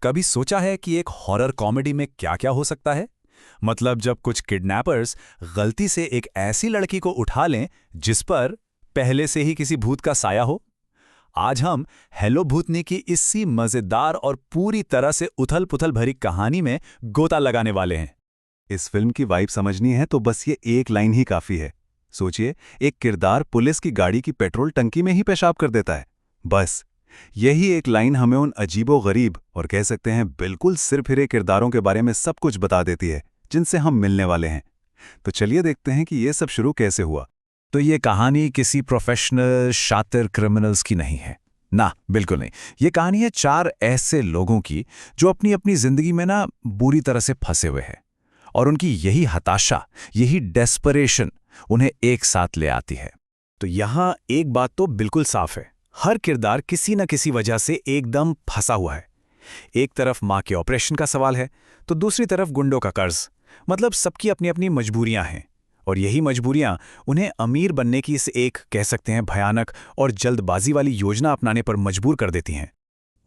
कभी सोचा है कि एक हॉरर कॉमेडी में क्या-क्या हो सकता है? मतलब जब कुछ किडनैपर्स गलती से एक ऐसी लड़की को उठा लें जिस पर पहले से ही किसी भूत का साया हो? आज हम हेलो भूतनी की इसी मजेदार और पूरी तरह से उथल-पुथल भरी कहानी में गोता लगाने वाले हैं। इस फिल्म की वाइब समझनी है तो बस ये एक लाइन ही काफी है। सोचिए, एक किरदार पुलिस की गाड़ी की पेट्रोल टंकी में ही पेशाब कर देता है। बस यही एक लाइन हमें उन अजीबो-गरीब और कह सकते हैं बिल्कुल सिरफिरे किरदारों के बारे में सब कुछ बता देती है जिनसे हम मिलने वाले हैं। तो चलिए देखते हैं कि ये सब शुरू कैसे हुआ। तो ये कहानी किसी प्रोफेशनल शातिर क्रिमिनल्स की नहीं है ना, बिल्कुल नहीं। ये कहानी है चार ऐसे लोगों की जो अपनी अपनी जिंदगी में ना बुरी तरह से फंसे हुए हैं और उनकी यही हताशा, यही डेस्परेशन उन्हें एक साथ ले आती है। तो यहाँ एक बात तो बिल्कुल साफ है, हर किरदार किसी न किसी वजह से एकदम फंसा हुआ है। एक तरफ माँ के ऑपरेशन का सवाल है तो दूसरी तरफ गुंडों का कर्ज। मतलब सबकी अपनी अपनी मजबूरियां हैं और यही मजबूरियां उन्हें अमीर बनने की इस एक कह सकते हैं भयानक और जल्दबाजी वाली योजना अपनाने पर मजबूर कर देती हैं।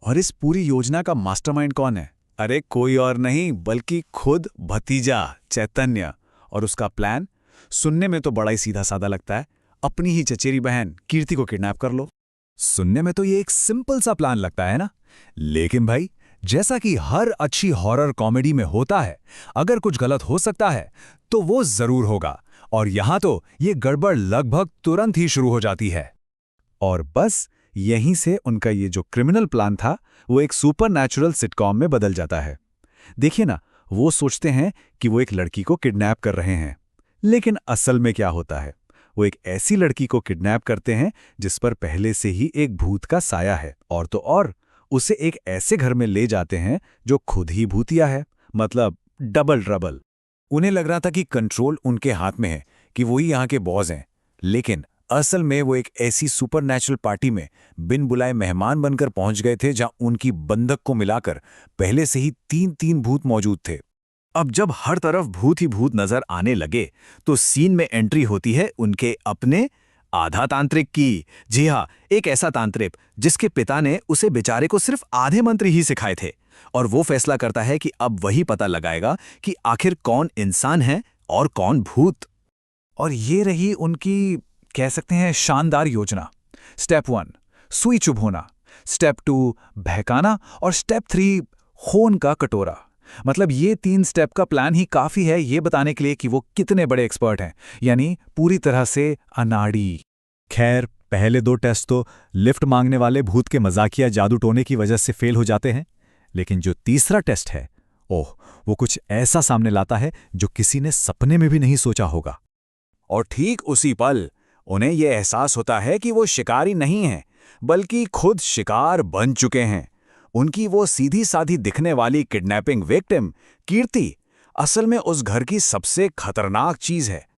और इस पूरी योजना का मास्टरमाइंड कौन है? अरे कोई और नहीं बल्कि खुद भतीजा चैतन्य। और उसका प्लान सुनने में तो बड़ा ही सीधा साधा लगता है, अपनी ही चचेरी बहन कीर्ति को किडनैप कर लो। सुनने में तो ये एक सिंपल सा प्लान लगता है ना, लेकिन भाई जैसा कि हर अच्छी हॉरर कॉमेडी में होता है, अगर कुछ गलत हो सकता है तो वो जरूर होगा। और यहां तो ये गड़बड़ लगभग तुरंत ही शुरू हो जाती है। और बस यहीं से उनका ये जो क्रिमिनल प्लान था वो एक सुपरनैचुरल सिटकॉम में बदल जाता है। देखिए ना, वो सोचते हैं कि वो एक लड़की को किडनैप कर रहे हैं, लेकिन असल में क्या होता है, वो एक ऐसी लड़की को किडनैप करते हैं जिस पर पहले से ही एक भूत का साया है। और तो और उसे एक ऐसे घर में ले जाते हैं जो खुद ही भूतिया है, मतलब डबल ट्रबल। उन्हें लग रहा था कि कंट्रोल उनके हाथ में है, कि वो ही यहाँ के बॉस हैं, लेकिन असल में वो एक ऐसी सुपरनैचुरल पार्टी में बिन बुलाए मेहमान बनकर पहुंच गए थे जहां उनकी बंधक को मिलाकर पहले से ही तीन तीन भूत मौजूद थे। अब जब हर तरफ भूत ही भूत नजर आने लगे तो सीन में एंट्री होती है उनके अपने आधा तांत्रिक की। जी हाँ, एक ऐसा तांत्रिक जिसके पिता ने उसे बेचारे को सिर्फ आधे मंत्र ही सिखाए थे। और वो फैसला करता है कि अब वही पता लगाएगा कि आखिर कौन इंसान है और कौन भूत। और ये रही उनकी कह सकते हैं शानदार योजना। स्टेप 1 सुई चुभोना, स्टेप 2 बहकाना और स्टेप 3 खून का कटोरा। मतलब ये 3 स्टेप का प्लान ही काफी है ये बताने के लिए कि वो कितने बड़े एक्सपर्ट हैं, यानी पूरी तरह से अनाड़ी। खैर, पहले 2 टेस्ट तो लिफ्ट मांगने वाले भूत के मजाकिया जादू टोने की वजह से फेल हो जाते हैं, लेकिन जो तीसरा टेस्ट है, ओह, वो कुछ ऐसा सामने लाता है जो किसी ने सपने में भी नहीं सोचा होगा। और ठीक उसी पल उन्हें यह एहसास होता है कि वो शिकारी नहीं हैं, बल्कि खुद शिकार बन चुके हैं। उनकी वो सीधी साधी दिखने वाली किडनैपिंग विक्टिम कीर्ति असल में उस घर की सबसे खतरनाक चीज है।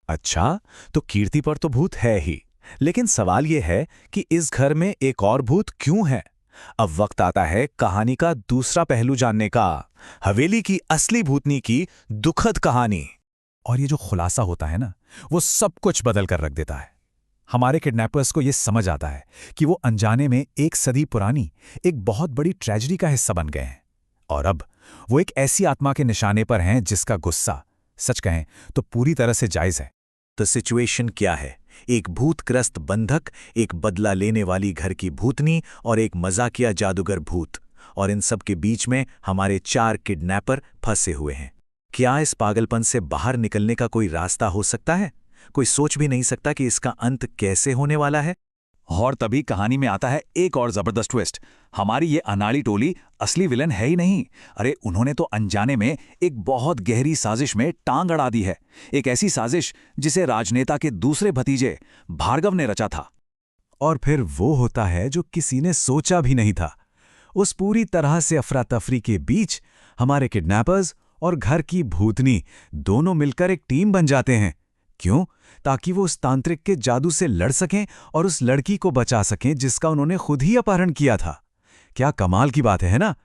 अच्छा, तो कीर्ति पर तो भूत है ही, लेकिन सवाल यह है कि इस घर में एक और भूत क्यों है? अब वक्त आता है कहानी का दूसरा पहलू जानने का, हवेली की असली भूतनी की दुखद कहानी। और ये जो खुलासा होता है ना, वो सब कुछ बदल कर रख देता है। हमारे किडनैपर्स को ये समझ आता है कि वो अनजाने में एक सदी पुरानी एक बहुत बड़ी ट्रेजेडी का हिस्सा बन गए हैं। और अब वो एक ऐसी आत्मा के निशाने पर हैं जिसका गुस्सा, सच कहें तो पूरी तरह से जायज है। तो सिचुएशन क्या है? एक भूतग्रस्त बंधक, एक बदला लेने वाली घर की भूतनी और एक मजाकिया जादूगर भूत। और इन सब के बीच में हमारे 4 किडनैपर फंसे हुए हैं। क्या इस पागलपन से बाहर निकलने का कोई रास्ता हो सकता है? कोई सोच भी नहीं सकता कि इसका अंत कैसे होने वाला है। और तभी कहानी में आता है एक और जबरदस्त ट्विस्ट। हमारी ये अनाड़ी टोली असली विलन है ही नहीं। अरे उन्होंने तो अनजाने में एक बहुत गहरी साजिश में टांग अड़ा दी है। एक ऐसी साजिश जिसे राजनेता के दूसरे भतीजे भार्गव ने रचा था। और फिर वो होता है जो किसी ने सोचा भी नहीं था। उस पूरी तरह से अफरा तफरी के बीच हमारे किडनैपर्स और घर की भूतनी दोनों मिलकर एक टीम बन जाते हैं। क्यों? ताकि वो उस तांत्रिक के जादू से लड़ सकें और उस लड़की को बचा सकें जिसका उन्होंने खुद ही अपहरण किया था। क्या कमाल की बात है ना?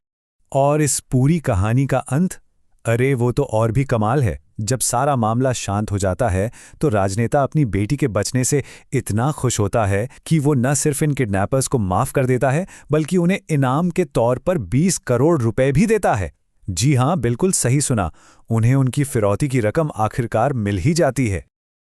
और इस पूरी कहानी का अंत, अरे वो तो और भी कमाल है। जब सारा मामला शांत हो जाता है तो राजनेता अपनी बेटी के बचने से इतना खुश होता है कि वो न सिर्फ इन किडनैपर्स को माफ कर देता है बल्कि उन्हें इनाम के तौर पर 20 करोड़ रुपए भी देता है। जी हाँ, बिल्कुल सही सुना, उन्हें उनकी फिरौती की रकम आखिरकार मिल ही जाती है।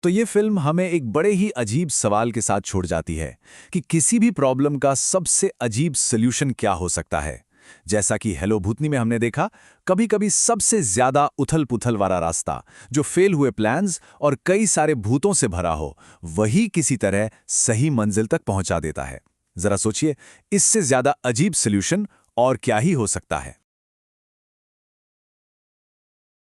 तो ये फिल्म हमें एक बड़े ही अजीब सवाल के साथ छोड़ जाती है कि किसी भी प्रॉब्लम का सबसे अजीब सॉल्यूशन क्या हो सकता है। जैसा कि हेलो भूतनी में हमने देखा, कभी-कभी सबसे ज्यादा उथल-पुथल वाला रास्ता, जो फेल हुए प्लान्स और कई सारे भूतों से भरा हो, वही किसी तरह सही मंजिल तक पहुंचा देता है। जरा सोचिए, इससे ज्यादा अजीब सॉल्यूशन और क्या ही हो सकता है।